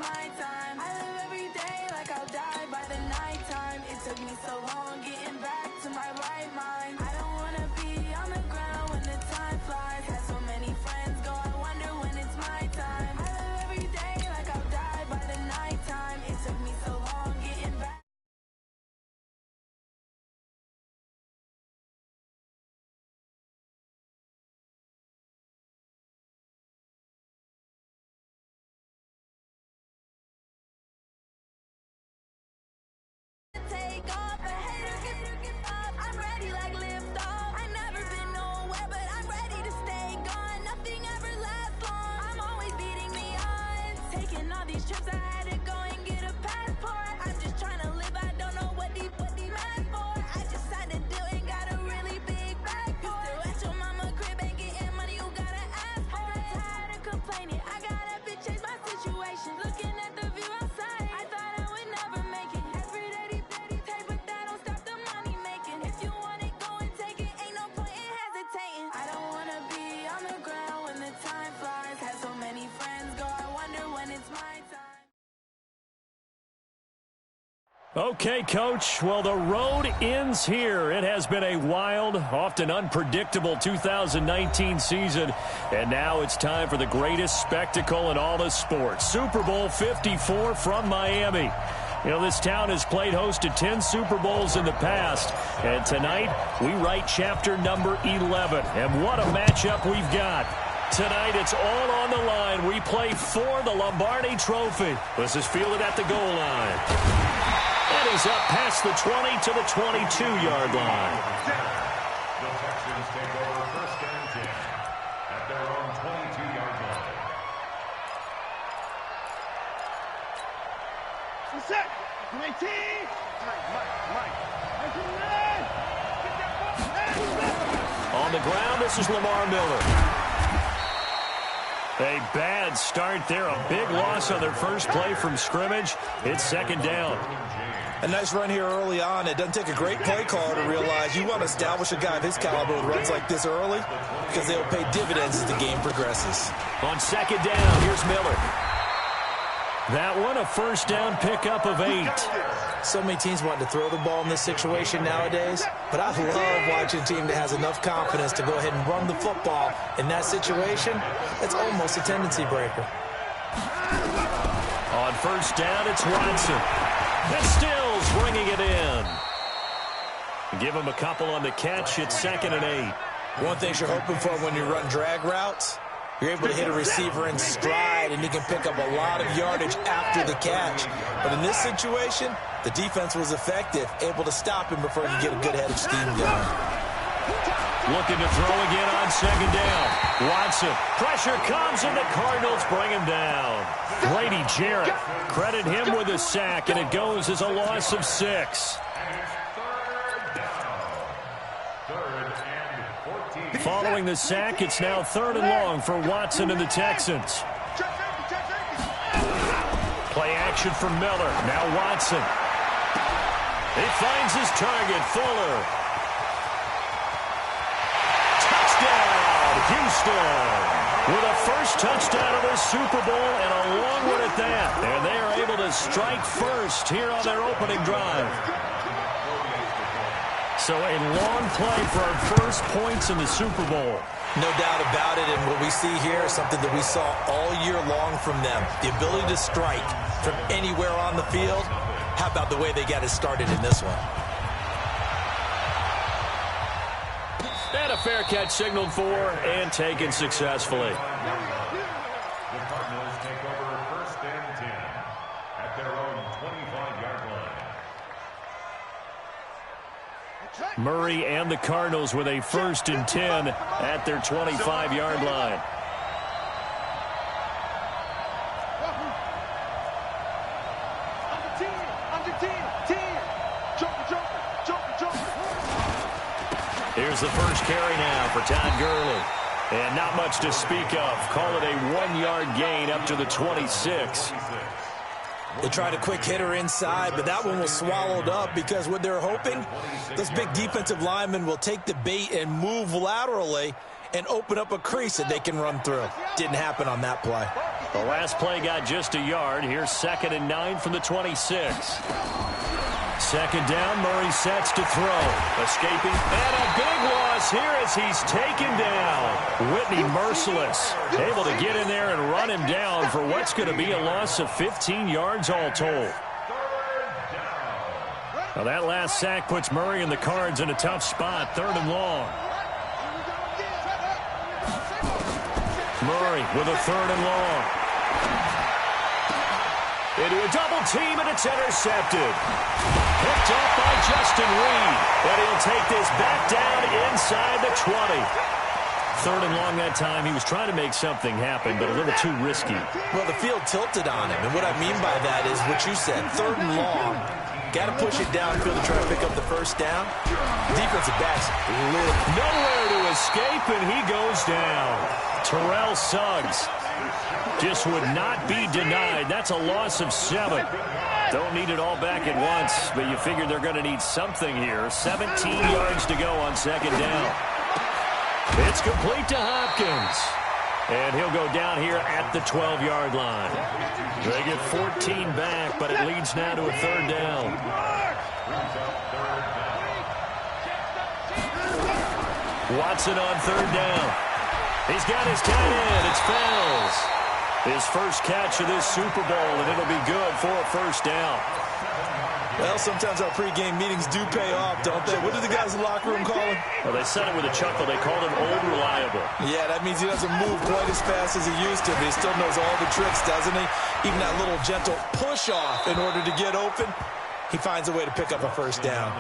my time. I live every day like I'll die by the nighttime. It took me so long getting back to my right mind. I don't wanna be on the ground when the time flies. Had so many friends go, I wonder when it's my time. I live every day like I'll die by the nighttime. It took me so long getting back. Take off, a hater get off. I'm ready like lift off. I've never been nowhere, but I'm ready to stay gone. Nothing ever lasts long. I'm always beating the odds. Taking all these trips, I had to go and get a passport. I'm just trying to live, I don't know what these mad for. I just had to do it, got a really big bag for it. Still at your mama crib, ain't getting money, you gotta ask for it. I got tired of complaining, I gotta change my situation. Looking at the view outside, I thought I would never make it. Every day, but that don't stop the money making. If you want it, go and take it. Ain't no point in hesitating. I don't wanna be on the ground when the time flies. Had so many friends go, I wonder when it's my time. Okay, Coach. Well, the road ends here. It has been a wild, often unpredictable 2019 season. And now it's time for the greatest spectacle in all of sports. Super Bowl 54 from Miami. You know, this town has played host to 10 Super Bowls in the past. And tonight, we write chapter number 11. And what a matchup we've got. Tonight, it's all on the line. We play for the Lombardi Trophy. This is fielded at the goal line. And he's up past the 20 to the 22-yard line. The Texans take over first and 10 at their own 22-yard line. Set. 19. On the ground, this is Lamar Miller. A bad start there. A big loss on their first play from scrimmage. It's second down. A nice run here early on. It doesn't take a great play caller to realize you want to establish a guy of his caliber who runs like this early because they'll pay dividends as the game progresses. On second down, here's Miller. That one, a first down pickup of 8. So many teams want to throw the ball in this situation nowadays, but I love watching a team that has enough confidence to go ahead and run the football. In that situation, it's almost a tendency breaker. On first down, it's Watson. And Stills bringing it in. Give him a couple on the catch. It's second and 8. One thing you're hoping for when you run drag routes, you're able to hit a receiver in stride, and he can pick up a lot of yardage after the catch. But in this situation, the defense was effective, able to stop him before he could get a good head of steam going. Looking to throw again on second down. Watson. Pressure comes, and the Cardinals bring him down. Grady Jarrett. Credit him with a sack, and it goes as a loss of 6. Following the sack, it's now 3rd and long for Watson and the Texans. Play action from Miller. Now Watson. He finds his target, Fuller. Touchdown, Houston. With a first touchdown of the Super Bowl and a long one at that. And they are able to strike first here on their opening drive. So a long play for our first points in the Super Bowl. No doubt about it, and what we see here is something that we saw all year long from them. The ability to strike from anywhere on the field. How about the way they got it started in this one? And a fair catch signaled for and taken successfully. The Cardinals take over first and 10 at their own 25-yard line. Murray and the Cardinals with a 1st and 10 at their 25-yard line. Here's the first carry now for Todd Gurley. And not much to speak of. Call it a 1-yard gain up to the 26. They tried a quick hitter inside, but that one was swallowed up because what they're hoping, those big defensive linemen will take the bait and move laterally and open up a crease that they can run through. Didn't happen on that play. The last play got just a yard. Here's 2nd and 9 from the 26. Second down, Murray sets to throw. Escaping, and a big loss here as he's taken down. Whitney merciless, able to get in there and run him down for what's going to be a loss of 15 yards all told. Now that last sack puts Murray and the Cards in a tough spot, 3rd and long. Murray with a 3rd and long. Into a double team, and it's intercepted. Picked up by Justin Reed, and he'll take this back down inside the 20. 3rd and long that time. He was trying to make something happen, but a little too risky. Well, the field tilted on him, and what I mean by that is what you said, 3rd and long. Got to push it downfield to try to pick up the first down. Defensive backs lit. Nowhere to escape, and he goes down. Terrell Suggs just would not be denied. That's a loss of 7. Don't need it all back at once, but you figure they're going to need something here. 17 yards to go on 2nd down. It's complete to Hopkins. And he'll go down here at the 12-yard line. They get 14 back, but it leads now to a 3rd down. Watson on 3rd down. He's got his tight end. It's Fells. His first catch of this Super Bowl, and it'll be good for a 1st down. Well, sometimes our pregame meetings do pay off, don't they? What do the guys in the locker room call him? Well, they said it with a chuckle. They called him Old Reliable. Yeah, that means he doesn't move quite as fast as he used to, but he still knows all the tricks, doesn't he? Even that little gentle push-off in order to get open, he finds a way to pick up a 1st down.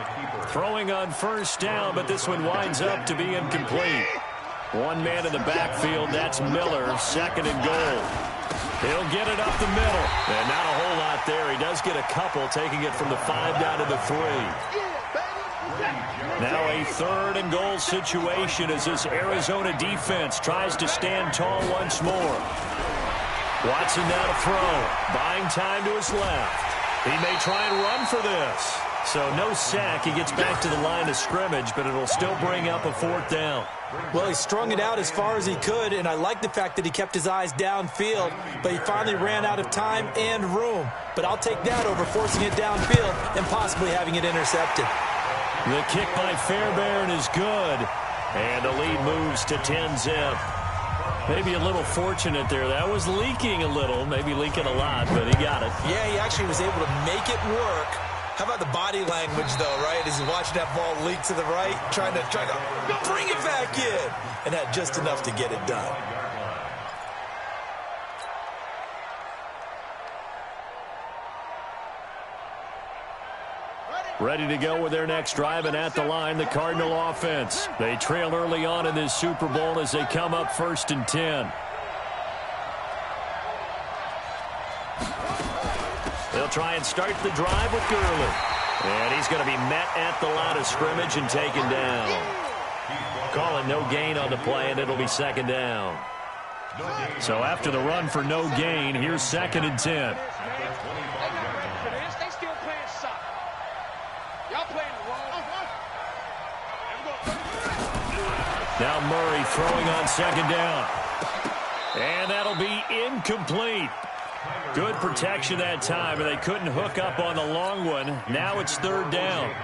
Throwing on 1st down, but this one winds up to be incomplete. One man in the backfield, that's Miller, 2nd and goal. He'll get it up the middle. And not a whole lot there. He does get a couple, taking it from the 5 down to the 3. Now a 3rd and goal situation as this Arizona defense tries to stand tall once more. Watson now to throw. Buying time to his left. He may try and run for this. So no sack. He gets back to the line of scrimmage, but it'll still bring up a 4th down. Well, he strung it out as far as he could, and I like the fact that he kept his eyes downfield, but he finally ran out of time and room. But I'll take that over forcing it downfield and possibly having it intercepted. The kick by Fairbairn is good, and the lead moves to 10-zip. Maybe a little fortunate there. That was leaking a little, maybe leaking a lot, but he got it. Yeah, he actually was able to make it work. How about the body language, though, right? As he's watching that ball leak to the right, trying to bring it back in, and had just enough to get it done. Ready to go with their next drive, and at the line, the Cardinal offense. They trail early on in this Super Bowl as they come up 1st and 10. They'll try and start the drive with Gurley. And he's going to be met at the line of scrimmage and taken down. Calling no gain on the play, and it'll be 2nd down. So after the run for no gain, here's 2nd and 10. They still playing soccer. Y'all playing the wrong. Now Murray throwing on 2nd down. And that'll be incomplete. Good protection that time, and they couldn't hook up on the long one. Now it's 3rd down.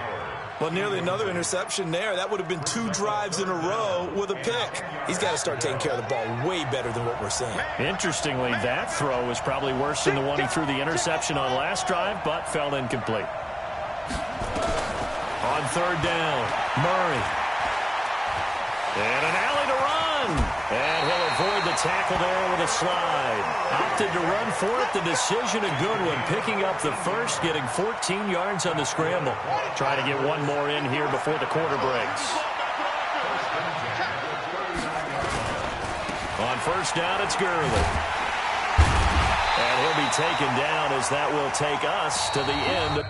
Well, nearly another interception there. That would have been 2 drives in a row with a pick. He's got to start taking care of the ball way better than what we're seeing. Interestingly, that throw was probably worse than the one he threw the interception on last drive, but fell incomplete. On 3rd down, Murray. And an alley to run. And he'll avoid the tackle there with a slide. Opted to run for it. The decision a good one. Picking up the first, getting 14 yards on the scramble. Try to get one more in here before the quarter breaks. On 1st down, it's Gurley. And he'll be taken down as that will take us to the end.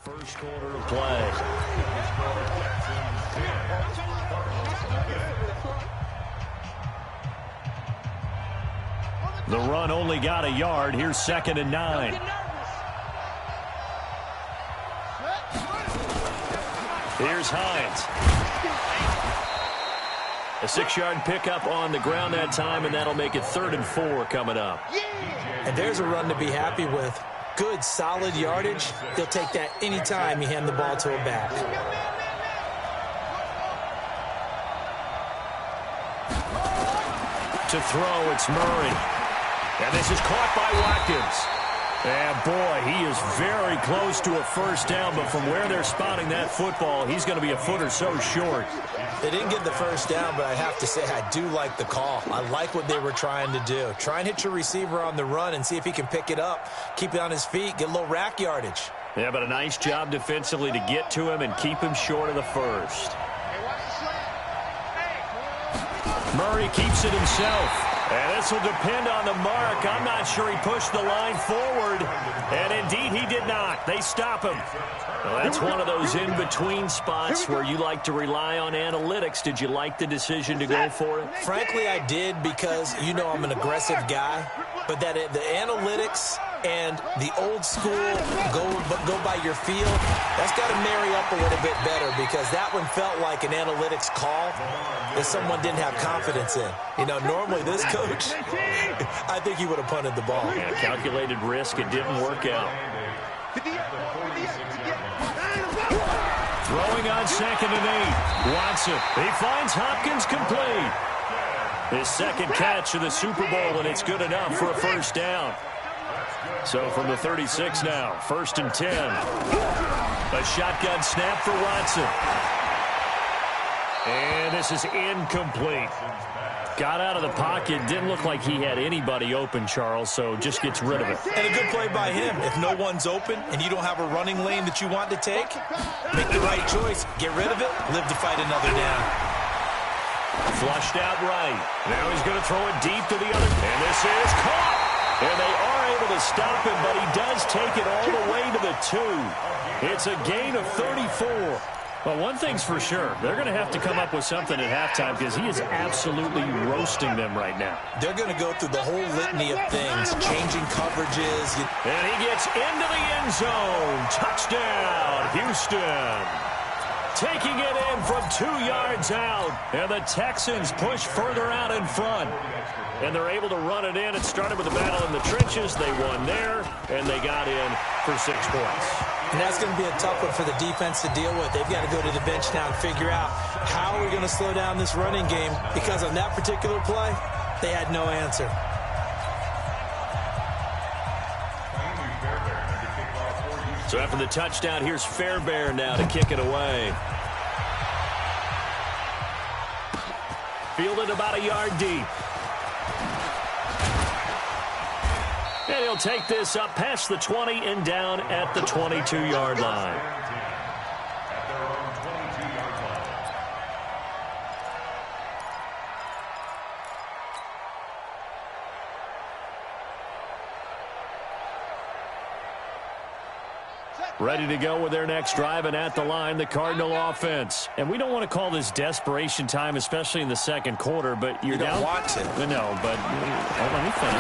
First quarter of play. The run only got a yard. Here's 2nd and 9. Here's Hines. A 6-yard pickup on the ground that time, and that'll make it 3rd and 4 coming up. And there's a run to be happy with. Good, solid yardage. He'll take that anytime you hand the ball to a back. To throw, it's Murray. And this is caught by Watkins. And, boy, he is very close to a first down, but from where they're spotting that football, he's going to be a foot or so short. They didn't get the first down, but I have to say I do like the call. I like what they were trying to do. Try and hit your receiver on the run and see if he can pick it up, keep it on his feet, get a little rack yardage. Yeah, but a nice job defensively to get to him and keep him short of the first. Murray keeps it himself. And this will depend on the mark. I'm not sure he pushed the line forward. And indeed, he did not. They stop him. Well, that's one of those in-between spots where you like to rely on analytics. Did you like the decision to go for it? Frankly, I did because, you know, I'm an aggressive guy. But that the analytics and the old school go by your feel, that's got to marry up a little bit better because that one felt like an analytics call that someone didn't have confidence in. You know, normally this coach, I think he would have punted the ball. Yeah, calculated risk. It didn't work out. Throwing on 2nd and 8. Watson. He finds Hopkins complete. His 2nd catch of the Super Bowl, and it's good enough for a first down. So from the 36 now, 1st and 10. A shotgun snap for Watson. And this is incomplete. Got out of the pocket. Didn't look like he had anybody open, Charles, so just gets rid of it. And a good play by him. If no one's open and you don't have a running lane that you want to take, make the right choice. Get rid of it. Live to fight another down. Flushed out right. Now he's going to throw it deep to the other. And this is caught. And they are able to stop him, but he does take it all the way to the 2. It's a gain of 34. Well, one thing's for sure. They're going to have to come up with something at halftime because he is absolutely roasting them right now. They're going to go through the whole litany of things, changing coverages. And he gets into the end zone. Touchdown, Houston. Taking it in from 2 yards out. And the Texans push further out in front. And they're able to run it in. It started with a battle in the trenches. They won there, and they got in for 6 points. And that's going to be a tough one for the defense to deal with. They've got to go to the bench now and figure out how are we going to slow down this running game, because on that particular play, they had no answer. So after the touchdown, here's Fairbairn now to kick it away. Fielded about a yard deep. And he'll take this up past the 20 and down at the 22-yard line. Ready to go with their next drive, and at the line, the Cardinal offense. And we don't want to call this desperation time, especially in the second quarter, but you're down. You don't want to. No, but let me finish.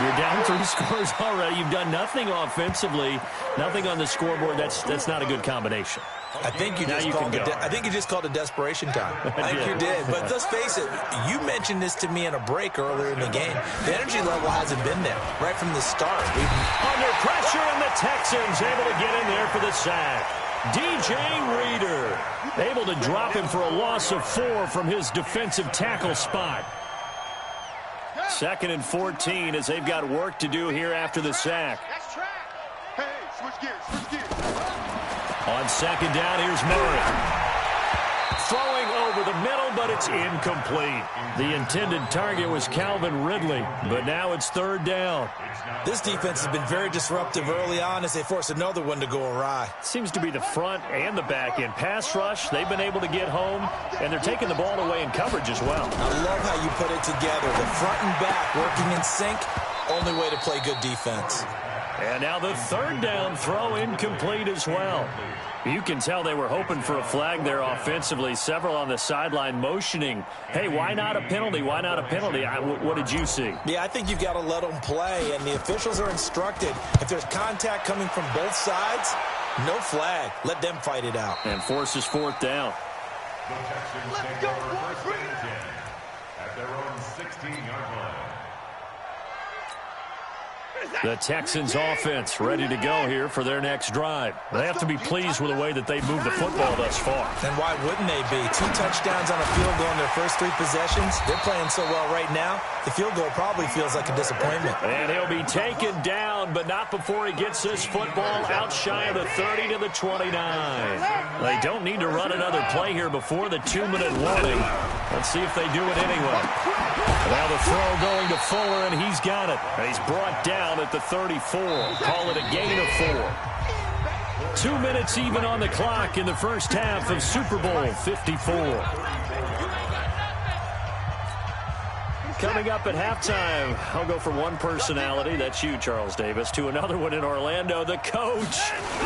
You're down 3 scores already. You've done nothing offensively, nothing on the scoreboard. That's not a good combination. I think you just called it desperation time. I think you did. But let's face it, you mentioned this to me in a break earlier in the game. The energy level hasn't been there right from the start. Under pressure, and the Texans able to get in there for the sack. DJ Reader able to drop him for a loss of 4 from his defensive tackle spot. 2nd and 14 as they've got work to do here after the sack. Hey, switch gears. On 2nd down, here's Murray. Throwing over the middle, but it's incomplete. The intended target was Calvin Ridley, but now it's 3rd down. This defense has been very disruptive early on as they force another one to go awry. Seems to be the front and the back end. Pass rush, they've been able to get home, and they're taking the ball away in coverage as well. I love how you put it together. The front and back working in sync, only way to play good defense. And now the third down throw incomplete as well. You can tell they were hoping for a flag there offensively. Several on the sideline motioning, hey, why not a penalty? Why not a penalty? What did you see? Yeah, I think you've got to let them play, and the officials are instructed. If there's contact coming from both sides, no flag. Let them fight it out. And forces fourth down. The Texans take over first and 10 at their own 16-yard line. The Texans offense ready to go here for their next drive. They have to be pleased with the way that they moved the football thus far. And why wouldn't they be? 2 touchdowns on a field goal in their first 3 possessions. They're playing so well right now, the field goal probably feels like a disappointment. And he'll be taken down, but not before he gets this football out shy of the 30 to the 29. They don't need to run another play here before the 2-minute warning. Let's see if they do it anyway. Now the throw going to Fuller, and he's got it. He's brought down at the 34. Call it a gain of 4. 2 minutes even on the clock in the first half of Super Bowl 54. Coming up at halftime, I'll go from one personality, that's you, Charles Davis, to another one in Orlando, the coach.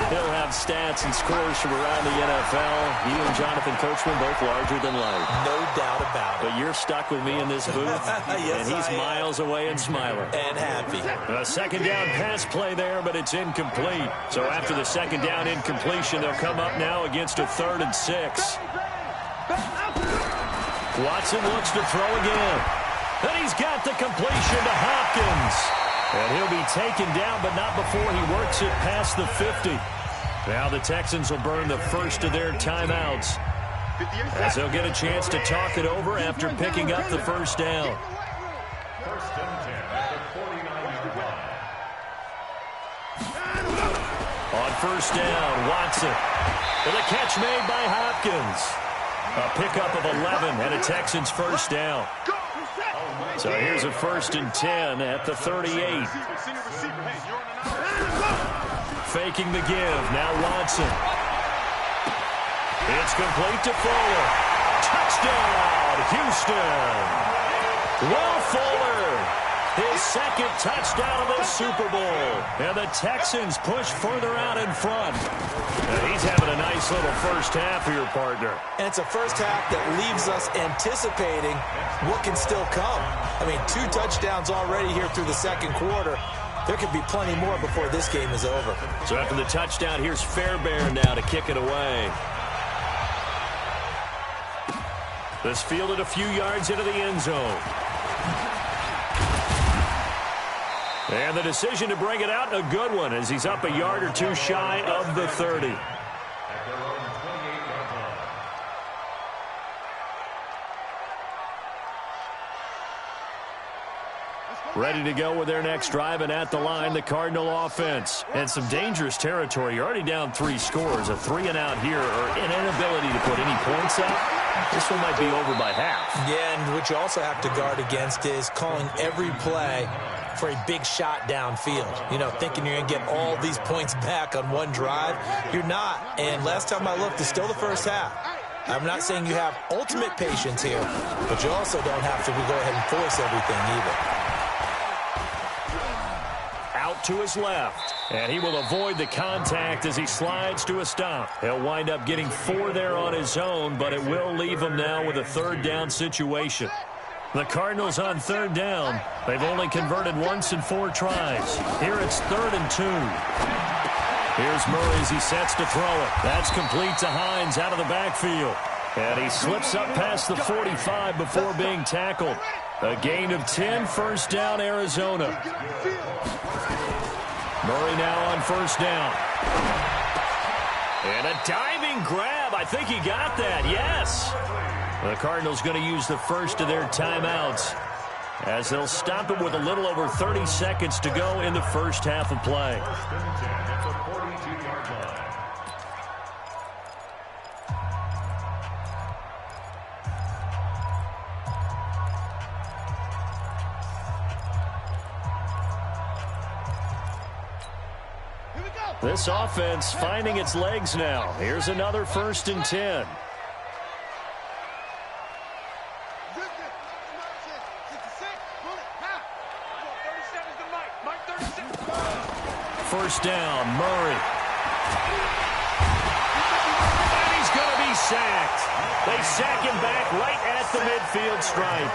He'll have stats and scores from around the NFL. You and Jonathan Coachman both larger than life. No doubt about it. But you're stuck with me in this booth, yes, and he's miles away and smiling. And happy. A second down pass play there, but it's incomplete. So after the second down incompletion, they'll come up now against a 3rd and 6. Watson looks to throw again. And he's got the completion to Hopkins. And he'll be taken down, but not before he works it past the 50. Now the Texans will burn the first of their timeouts, as they'll get a chance to talk it over after picking up the first down. First and 10 at the 49-yard line. On first down, Watson. With a catch made by Hopkins. A pickup of 11 and a Texans first down. So here's a 1st and 10 at the 38. Faking the give. Now Watson. It's complete to Fuller. Touchdown, Houston. Will Fuller. His second touchdown of the Super Bowl. And the Texans push further out in front. And he's having a nice little first half here, partner. And it's a first half that leaves us anticipating what can still come. I mean, 2 touchdowns already here through the second quarter. There could be plenty more before this game is over. So after the touchdown, here's Fairbairn now to kick it away. This fielded a few yards into the end zone. And the decision to bring it out, a good one, as he's up a yard or 2 shy of the 30. At their own 28-yard line. Ready to go with their next drive, and at the line, the Cardinal offense. And some dangerous territory. You're already down 3 scores. A 3-and-out here, or an inability to put any points up. This one might be over by half. Yeah, and what you also have to guard against is calling every play for a big shot downfield. You know, thinking you're going to get all these points back on one drive. You're not. And last time I looked, it's still the first half. I'm not saying you have ultimate patience here, but you also don't have to go ahead and force everything either. Out to his left, and he will avoid the contact as he slides to a stop. He'll wind up getting 4 there on his own, but it will leave him now with a 3rd down situation. The Cardinals on 3rd down. They've only converted once in 4 tries. Here it's 3rd and 2. Here's Murray as he sets to throw it. That's complete to Hines out of the backfield. And he slips up past the 45 before being tackled. A gain of 10, first down, Arizona. Murray now on first down. And a diving grab. I think he got that, yes. The Cardinals going to use the first of their timeouts, as they'll stop it with a little over 30 seconds to go in the first half of play. First and 10 at the 42-yard line. This offense finding its legs now. Here's another 1st and 10. First down, Murray. And he's going to be sacked. They sack him back right at the midfield stripe.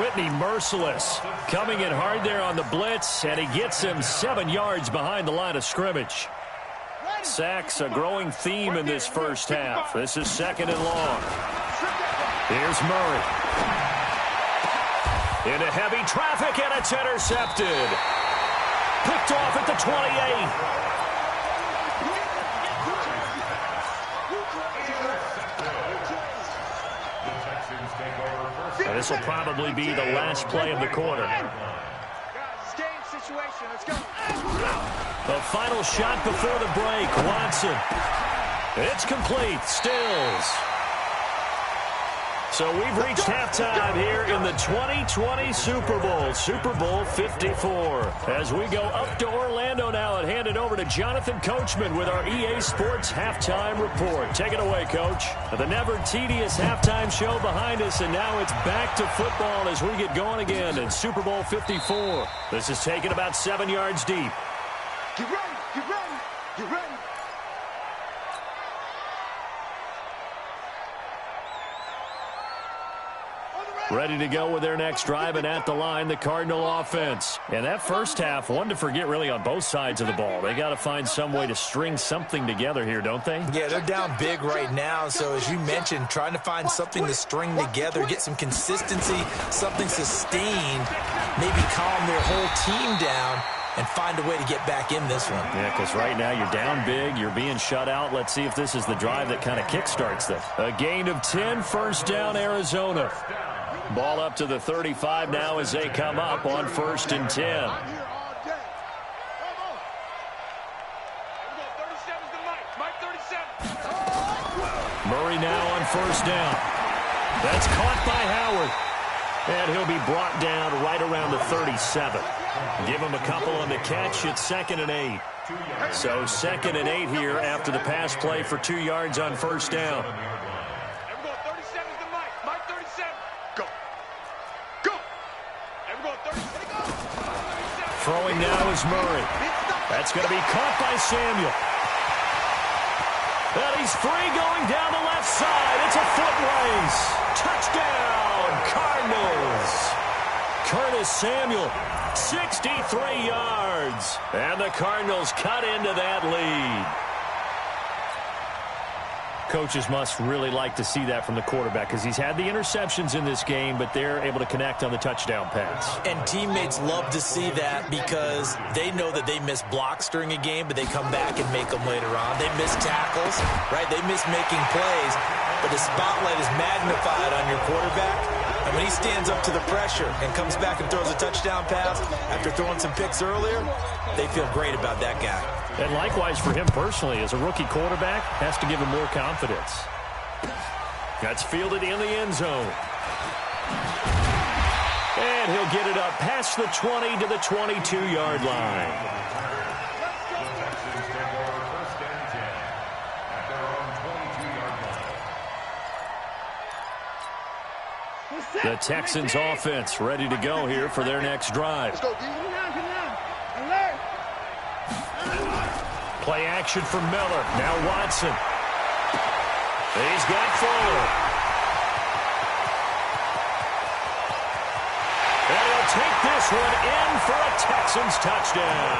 Whitney merciless, coming in hard there on the blitz, and he gets him 7 yards behind the line of scrimmage. Sacks a growing theme in this first half. This is second and long. Here's Murray. Into heavy traffic, and it's intercepted. Picked off at the 28. And this will probably be the last play of the quarter. The final shot before the break. Watson. It's complete. Stills. So we've reached halftime here in the 2020 Super Bowl, Super Bowl 54. As we go up to Orlando now and hand it over to Jonathan Coachman with our EA Sports Halftime Report. Take it away, Coach. The never tedious halftime show behind us, and now it's back to football as we get going again in Super Bowl 54. This is taken about 7 yards deep. Get ready, get ready, get ready. Ready to go with their next drive, and at the line, the Cardinal offense. And that first half, one to forget really on both sides of the ball. They got to find some way to string something together here, don't they? Yeah, they're down big right now. So as you mentioned, trying to find something to string together, get some consistency, something sustained, maybe calm their whole team down and find a way to get back in this one. Yeah, because right now you're down big, you're being shut out. Let's see if this is the drive that kind of kickstarts them. A gain of 10, first down, Arizona. Ball up to the 35 now as they come up on 1st and 10. Murray now on 1st down. That's caught by Howard. And he'll be brought down right around the 37. Give him a couple on the catch. It's 2nd and 8. So 2nd and 8 here after the pass play for 2 yards on 1st down. Throwing now is Murray. That's going to be caught by Samuel. And he's free going down the left side. It's a foot race. Touchdown, Cardinals. Curtis Samuel, 63 yards. And the Cardinals cut into that lead. Coaches must really like to see that from the quarterback because he's had the interceptions in this game, but they're able to connect on the touchdown pass. And teammates love to see that because they know that they miss blocks during a game, but they come back and make them later on. They miss tackles, right? They miss making plays, but the spotlight is magnified on your quarterback. And when he stands up to the pressure and comes back and throws a touchdown pass after throwing some picks earlier, they feel great about that guy. And likewise for him personally, as a rookie quarterback, has to give him more confidence. That's fielded in the end zone. And he'll get it up past the 20 to the 22-yard line. The Texans offense ready to go here for their next drive. Play action for Miller. Now Watson. He's got Fuller. And he'll take this one in for a Texans touchdown.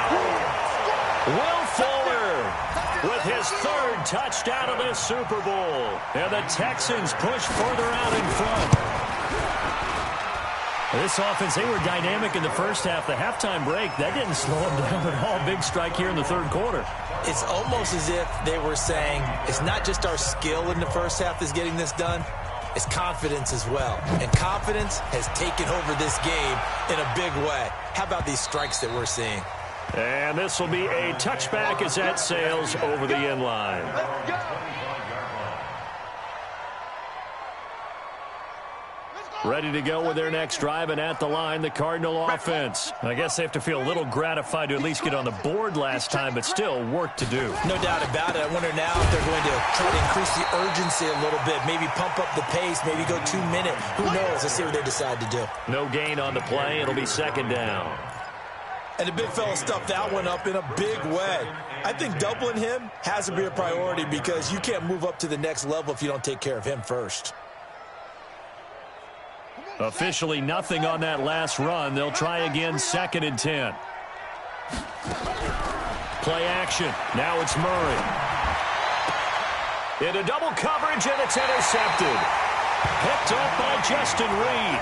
Will Fuller with his 3rd touchdown of this Super Bowl. And the Texans push further out in front. This offense, they were dynamic in the first half. The halftime break, that didn't slow them down at all. Big strike here in the 3rd quarter. It's almost as if they were saying, it's not just our skill in the first half that's getting this done, it's confidence as well. And confidence has taken over this game in a big way. How about these strikes that we're seeing? And this will be a touchback as that sails over the end line. Ready to go with their next drive, and at the line, the Cardinal offense. I guess they have to feel a little gratified to at least get on the board last time, but still work to do. No doubt about it. I wonder now if they're going to try to increase the urgency a little bit, maybe pump up the pace, maybe go 2-minute. Who knows? Let's see what they decide to do. No gain on the play. It'll be 2nd down. And the big fella stuffed that one up in a big way. I think doubling him has to be a priority because you can't move up to the next level if you don't take care of him first. Officially nothing on that last run. They'll try again, 2nd and 10. Play action. Now it's Murray. Into double coverage, and it's intercepted. Picked up by Justin Reed.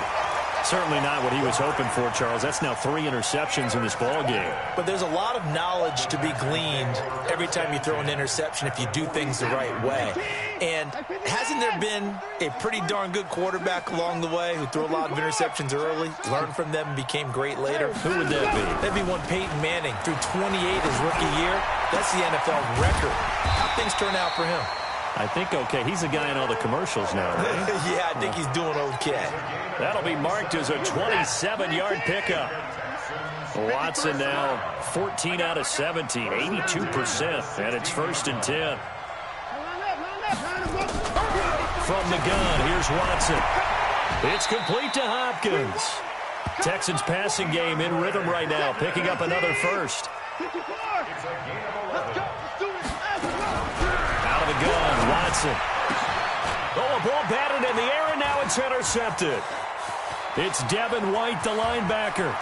Certainly not what he was hoping for, Charles. That's now 3 interceptions in this ball game. But there's a lot of knowledge to be gleaned every time you throw an interception if you do things the right way. And hasn't there been a pretty darn good quarterback along the way who threw a lot of interceptions early, learned from them, and became great later? Who would that be? That'd be one Peyton Manning. Threw 28 his rookie year. That's the NFL record. How'd things turn out for him? I think okay. He's a guy in all the commercials now, right? Yeah, I think he's doing okay. That'll be marked as a 27-yard pickup. Watson now 14 out of 17, 82%, and it's 1st and 10. From the gun, here's Watson. It's complete to Hopkins. Texans passing game in rhythm right now, picking up another first. Out of the gun, Watson. Oh, a ball batted in the air, and now it's intercepted. It's Devin White, the linebacker.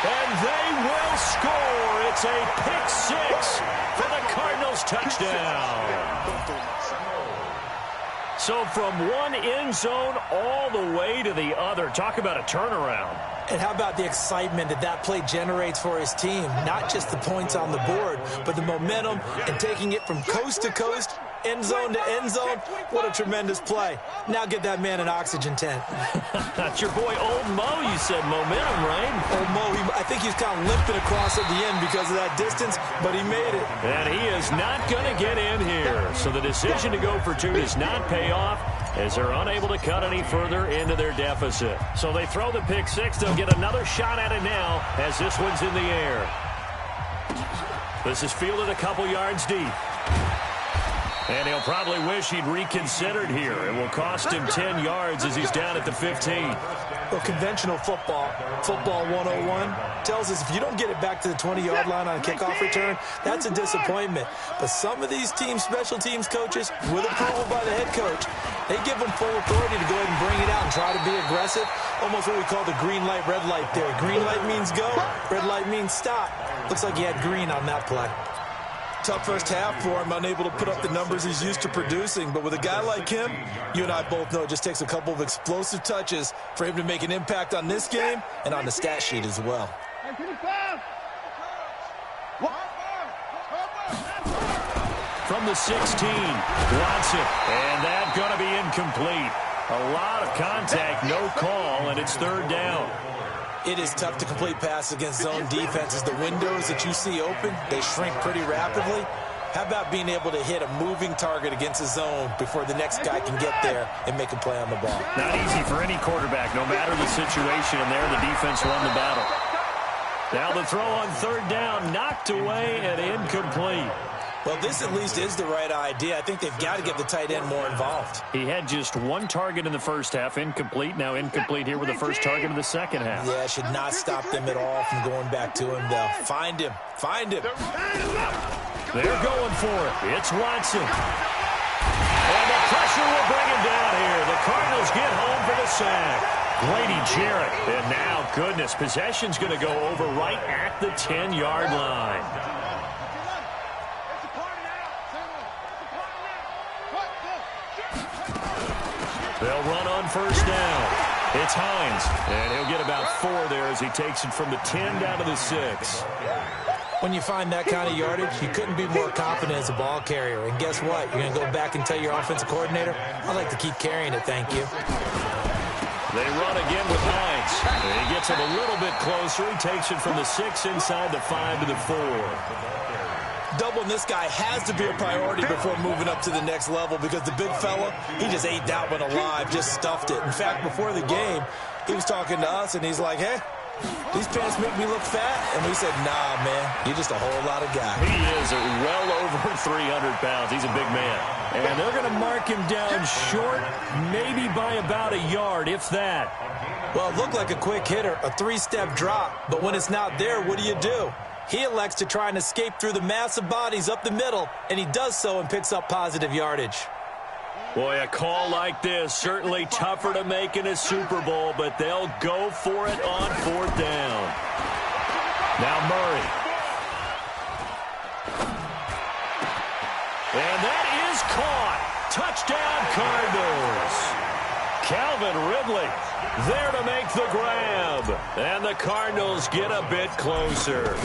And they will score. It's a pick 6 for the Cardinals touchdown. So from one end zone all the way to the other. Talk about a turnaround. And how about the excitement that play generates for his team? Not just the points on the board, but the momentum and taking it from coast to coast, end zone to end zone. What a tremendous play. Now get that man an oxygen tent. That's your boy Old Mo. You said momentum, right? Old Mo, I think he's kind of limping across at the end because of that distance, but he made it. And he is not going to get in here. So the decision to go for 2 does not pay off as they're unable to cut any further into their deficit. So they throw the pick 6. They'll get another shot at it now as this one's in the air. This is fielded a couple yards deep. And he'll probably wish he'd reconsidered here. It will cost him 10 yards as he's down at the 15. Well, conventional football 101, tells us if you don't get it back to the 20-yard line on a kickoff return, that's a disappointment. But some of these special teams coaches, with approval by the head coach, they give them full authority to go ahead and bring it out and try to be aggressive. Almost what we call the green light, red light theory. Green light means go, red light means stop. Looks like he had green on that play. Tough first half for him, unable to put up the numbers he's used to producing. But with a guy like him, you and I both know it just takes a couple of explosive touches for him to make an impact on this game and on the stat sheet as well. From the 16, Watson. And that's going to be incomplete. A lot of contact, no call, and it's 3rd down. It is tough to complete passes against zone defenses. The windows that you see open, they shrink pretty rapidly. How about being able to hit a moving target against a zone before the next guy can get there and make a play on the ball? Not easy for any quarterback, no matter the situation, and there the defense won the battle. Now the throw on 3rd down, knocked away and incomplete. Well, this at least is the right idea. I think they've got to get the tight end more involved. He had just 1 target in the first half, incomplete. Now incomplete here with the first target of the second half. Yeah, should not stop them at all from going back to him, though. Find him. Find him. They're going for it. It's Watson. And the pressure will bring him down here. The Cardinals get home for the sack. Grady Jarrett. And now, goodness, possession's going to go over right at the 10-yard line. They'll run on 1st down. It's Hines, and he'll get about 4 there as he takes it from the 10 down to the 6. When you find that kind of yardage, you couldn't be more confident as a ball carrier. And guess what? You're going to go back and tell your offensive coordinator, I'd like to keep carrying it, thank you. They run again with Hines. And he gets it a little bit closer. He takes it from the 6 inside the 5 to the 4. Doubling this guy has to be a priority before moving up to the next level because the big fella, he just ate that one alive, just stuffed it. In fact, before the game, he was talking to us, and he's like, hey, these pants make me look fat. And we said, nah, man, you're just a whole lot of guy. He is well over 300 pounds. He's a big man. And they're going to mark him down short, maybe by about a yard, if that. Well, it looked like a quick hitter, a three-step drop. But when it's not there, what do? He elects to try and escape through the massive bodies up the middle, and he does so and picks up positive yardage. Boy, a call like this, certainly tougher to make in a Super Bowl, but they'll go for it on 4th down. Now Murray. And that is caught. Touchdown, Cardinals. Calvin Ridley there to make the grab. And the Cardinals get a bit closer.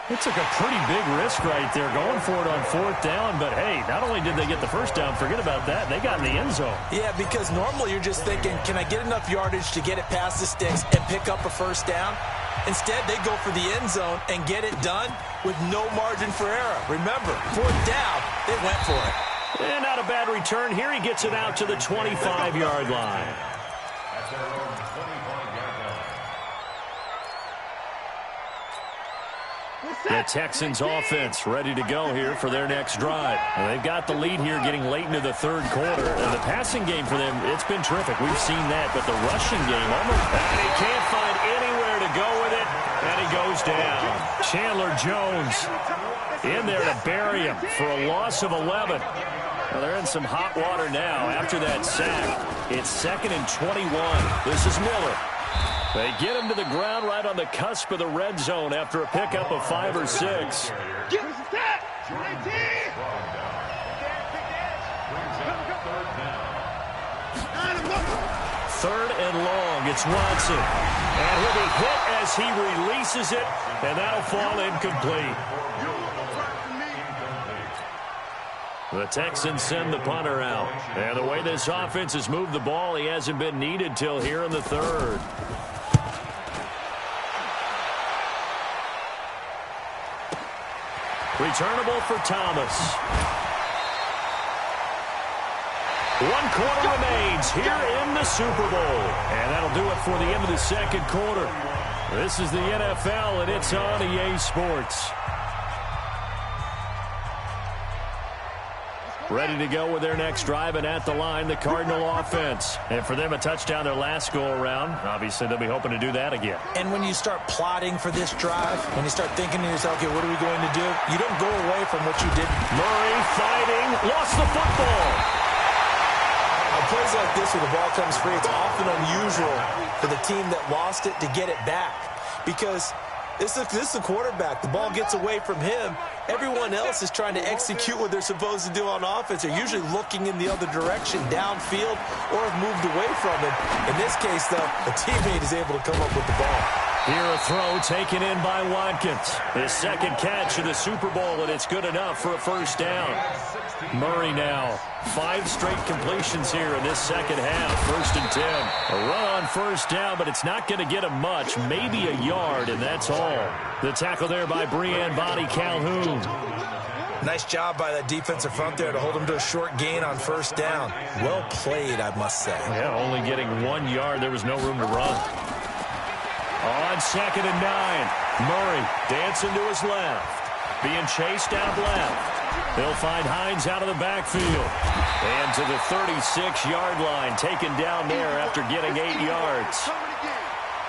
It took a pretty big risk right there going for it on 4th down. But, hey, not only did they get the first down, forget about that, they got in the end zone. Yeah, because normally you're just thinking, can I get enough yardage to get it past the sticks and pick up a first down? Instead, they go for the end zone and get it done with no margin for error. Remember, 4th down, they went for it. And not a bad return. Here he gets it out to the 25-yard line. The Texans offense ready to go here for their next drive. And they've got the lead here getting late into the 3rd quarter. And the passing game for them, it's been terrific. We've seen that. But the rushing game almost... And he can't find anywhere to go with it. And he goes down. Chandler Jones in there to bury him for a loss of 11. Well, they're in some hot water now after that sack. It's 2nd and 21. This is Miller. They get him to the ground right on the cusp of the red zone after a pickup of 5 or 6. Give us a step. 3rd and long. It's Watson. And he'll be hit as he releases it, and that'll fall incomplete. The Texans send the punter out. And the way this offense has moved the ball, he hasn't been needed till here in the 3rd. Returnable for Thomas. 1 quarter remains here in the Super Bowl. And that'll do it for the end of the 2nd quarter. This is the NFL, and it's on EA Sports. Ready to go with their next drive, and at the line, the Cardinal offense. And for them, a touchdown their last go-around. Obviously, they'll be hoping to do that again. And when you start plotting for this drive, when you start thinking to yourself, okay, what are we going to do? You don't go away from what you did. Murray fighting, lost the football. On plays like this where the ball comes free, it's often unusual for the team that lost it to get it back. Because this is the quarterback. The ball gets away from him. Everyone else is trying to execute what they're supposed to do on offense. They're usually looking in the other direction, downfield, or have moved away from him. In this case, though, a teammate is able to come up with the ball. Here a throw taken in by Watkins. His 2nd catch of the Super Bowl, and it's good enough for a first down. Murray now. 5 straight completions here in this 2nd half. 1st and 10. A run on first down, but it's not going to get him much. Maybe a yard, and that's all. The tackle there by Breanne Bonnie Calhoun. Nice job by that defensive front there to hold him to a short gain on first down. Well played, I must say. Yeah, only getting 1 yard. There was no room to run. On 2nd and 9. Murray dancing to his left. Being chased out left. They'll find Hines out of the backfield. And to the 36-yard line, taken down there after getting 8 yards.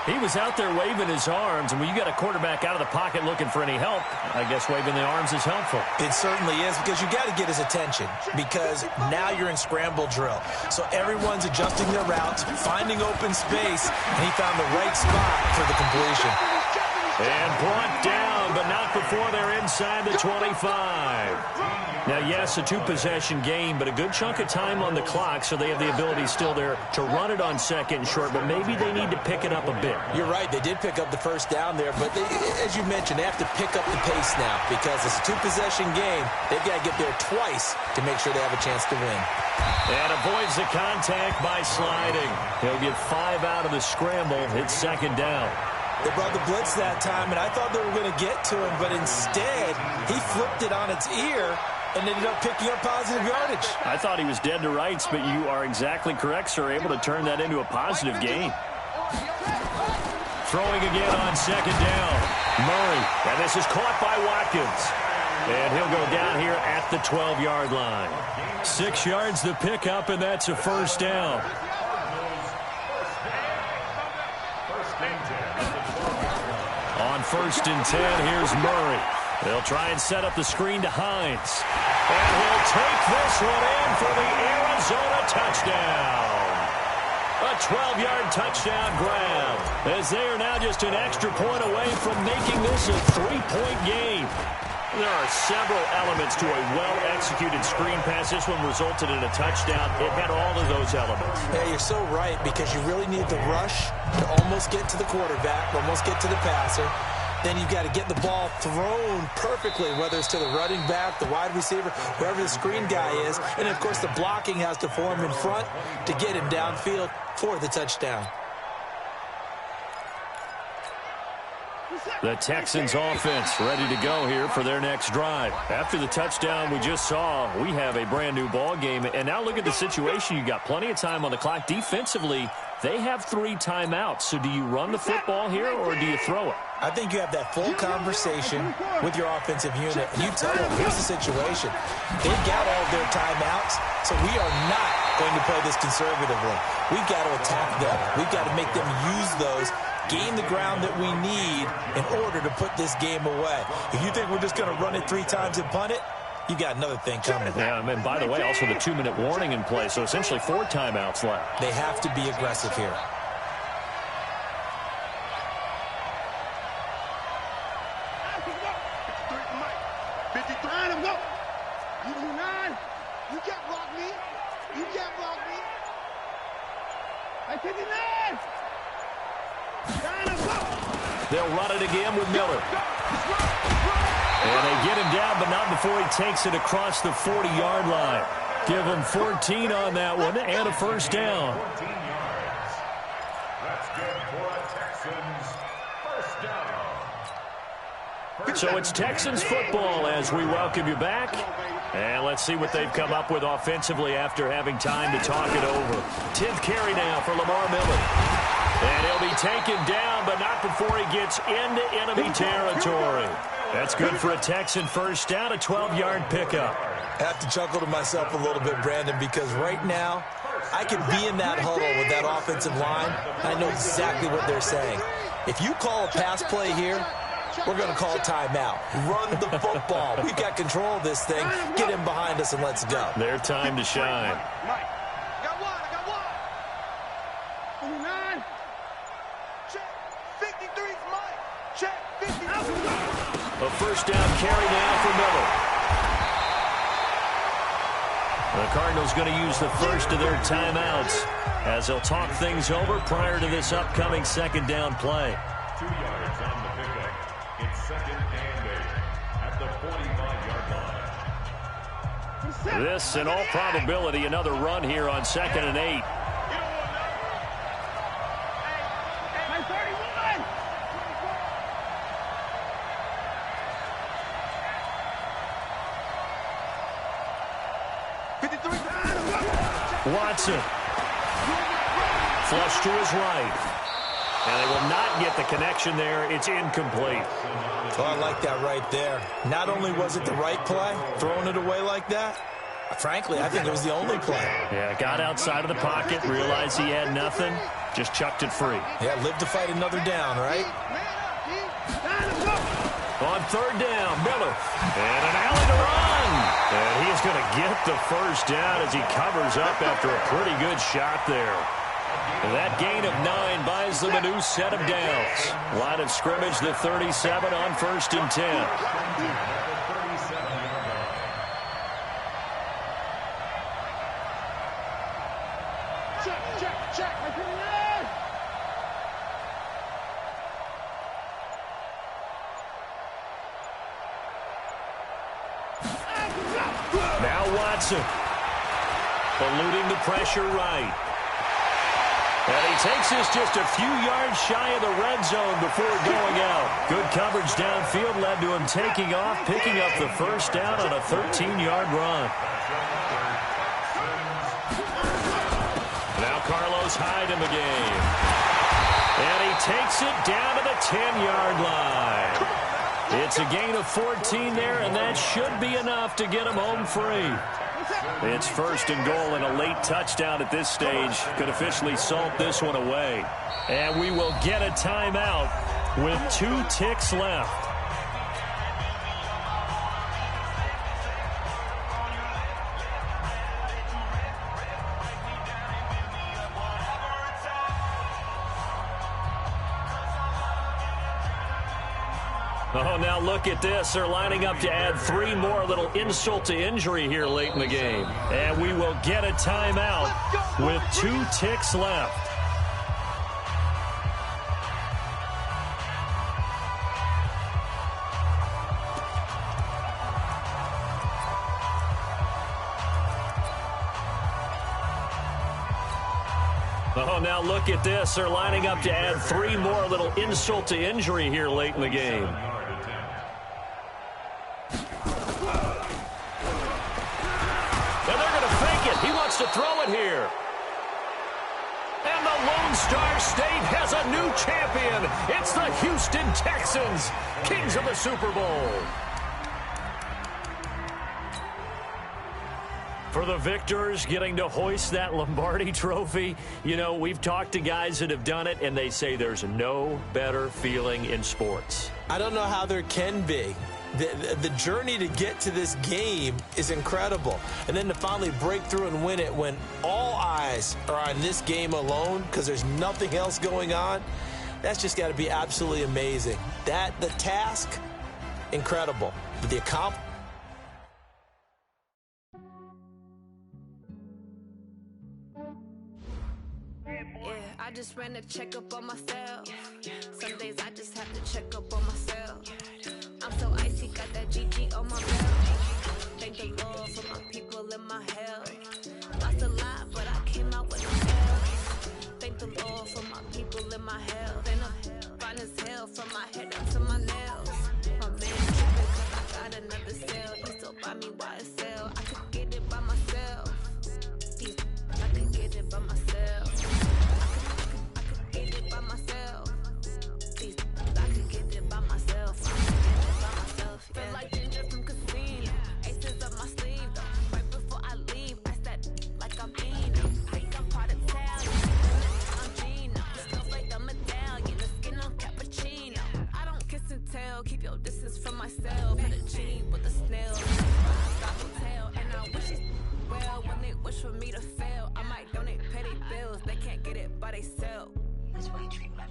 He was out there waving his arms, and when you got a quarterback out of the pocket looking for any help, I guess waving the arms is helpful. It certainly is, because you got to get his attention, because now you're in scramble drill. So everyone's adjusting their routes, finding open space, and he found the right spot for the completion. And brought down, but not before they're inside the 25. Now, yes, a 2-possession game, but a good chunk of time on the clock, so they have the ability still there to run it on 2nd and short, but maybe they need to pick it up a bit. You're right. They did pick up the first down there, but they, as you mentioned, they have to pick up the pace now because it's a 2-possession game. They've got to get there twice to make sure they have a chance to win. And avoids the contact by sliding. He'll get 5 out of the scramble. It's 2nd down. They brought the blitz that time, and I thought they were going to get to him, but instead, he flipped it on its ear and ended up picking up positive yardage. I thought he was dead to rights, but you are exactly correct, sir. Able to turn that into a positive gain. Throwing again on second down. Murray, and this is caught by Watkins. And he'll go down here at the 12-yard line. 6 yards the pickup, and that's a first down. On 1st and 10, here's Murray. They'll try and set up the screen to Hines. And he'll take this one in for the Arizona touchdown. A 12-yard touchdown grab, as they are now just an extra point away from making this a 3-point game. There are several elements to a well-executed screen pass. This one resulted in a touchdown. It had all of those elements. Yeah, you're so right, because you really need the rush to almost get to the quarterback, almost get to the passer. Then you've got to get the ball thrown perfectly, whether it's to the running back, the wide receiver, wherever the screen guy is. And, of course, the blocking has to form in front to get him downfield for the touchdown. The Texans offense ready to go here for their next drive. After the touchdown we just saw, we have a brand new ball game. And now look at the situation. You got plenty of time on the clock. Defensively, they have 3 timeouts. So do you run the football here or do you throw it? I think you have that full conversation with your offensive unit. And you tell them, here's the situation. They've got all of their timeouts, so we are not going to play this conservatively. We've got to attack them. We've got to make them use those, gain the ground that we need in order to put this game away. If you think we're just going to run it 3 times and punt it, you got another thing coming. Yeah, and by the way, also the 2-minute warning in play, so essentially 4 timeouts left. They have to be aggressive here. They'll run it again with Miller. And they get him down, but not before he takes it across the 40-yard line. Give him 14 on that one and a first down. 14 yards. That's good for a Texans first down. So it's Texans football as we welcome you back. And let's see what they've come up with offensively after having time to talk it over. 10th carry now for Lamar Miller. And he'll be taken down, but not before he gets into enemy territory. That's good for a Texan first down, a 12-yard pickup. I have to chuckle to myself a little bit, Brandon, because right now I could be in that huddle with that offensive line. I know exactly what they're saying. If you call a pass play here, we're going to call timeout. Run the football. We've got control of this thing. Get him behind us and let's go. Their time to shine. A first down carry now for Miller. The Cardinals going to use the first of their timeouts as they'll talk things over prior to this upcoming second down play. 2 yards on the pickup. It's 2nd and 8 at the 45-yard line. This, in all probability, another run here on 2nd and 8. Watson. Flush to his right. And they will not get the connection there. It's incomplete. Oh, I like that right there. Not only was it the right play, throwing it away like that, frankly, I think it was the only play. Yeah, got outside of the pocket, realized he had nothing, just chucked it free. Yeah, live to fight another down, right? On 3rd down, Miller. And an alley to run. And he's going to get the first down as he covers up after a pretty good shot there. And that gain of 9 buys them a new set of downs. Line of scrimmage, the 37 on 1st and 10. Now Watson. Eluding the pressure right. And he takes this just a few yards shy of the red zone before going out. Good coverage downfield led to him taking off, picking up the first down on a 13-yard run. Now Carlos Hyde in the game. And he takes it down to the 10-yard line. It's a gain of 14 there, and that should be enough to get him home free. It's first and goal, and a late touchdown at this stage could officially salt this one away. And we will get a timeout with 2 ticks left. Oh, now look at this. They're lining up to add 3 more, little insult to injury here late in the game. And we will get a timeout with 2 ticks left. Oh, now look at this. They're lining up to add 3 more, little insult to injury here late in the game. He wants to throw it here. And the Lone Star State has a new champion. It's the Houston Texans, kings of the Super Bowl. For the victors getting to hoist that Lombardi trophy, you know, we've talked to guys that have done it, and they say there's no better feeling in sports. I don't know how there can be. The journey to get to this game is incredible. And then to finally break through and win it when all eyes are on this game alone because there's nothing else going on, that's just got to be absolutely amazing. The task, incredible. But the accomplishment. I just ran a checkup on myself. Some days I just have to check up on myself. I'm so icy, got that GG on my belt. Thank the Lord for my people and my health. Lost a lot, but I came out with a L. Thank the Lord for my people and my health. And I'm fine as hell from my head up to my nails. My man tripping cause I got another cell. He still buy me YSL. I could get it by myself. I could get it by myself. By myself. I could get it by myself. Feel like Ginger from Casino. Aces up my sleeve though. Right before I leave, I said like I'm Eno. Think I'm part Italian. I'm Gino. Snowflake the medallion. The skin on cappuccino. I don't kiss and tell. Keep your distance from myself. Hit a G with a snail. Stop hotel. And I wish it well when they wish for me to fail. I might donate petty bills. They can't get it by themselves. That's why you treat my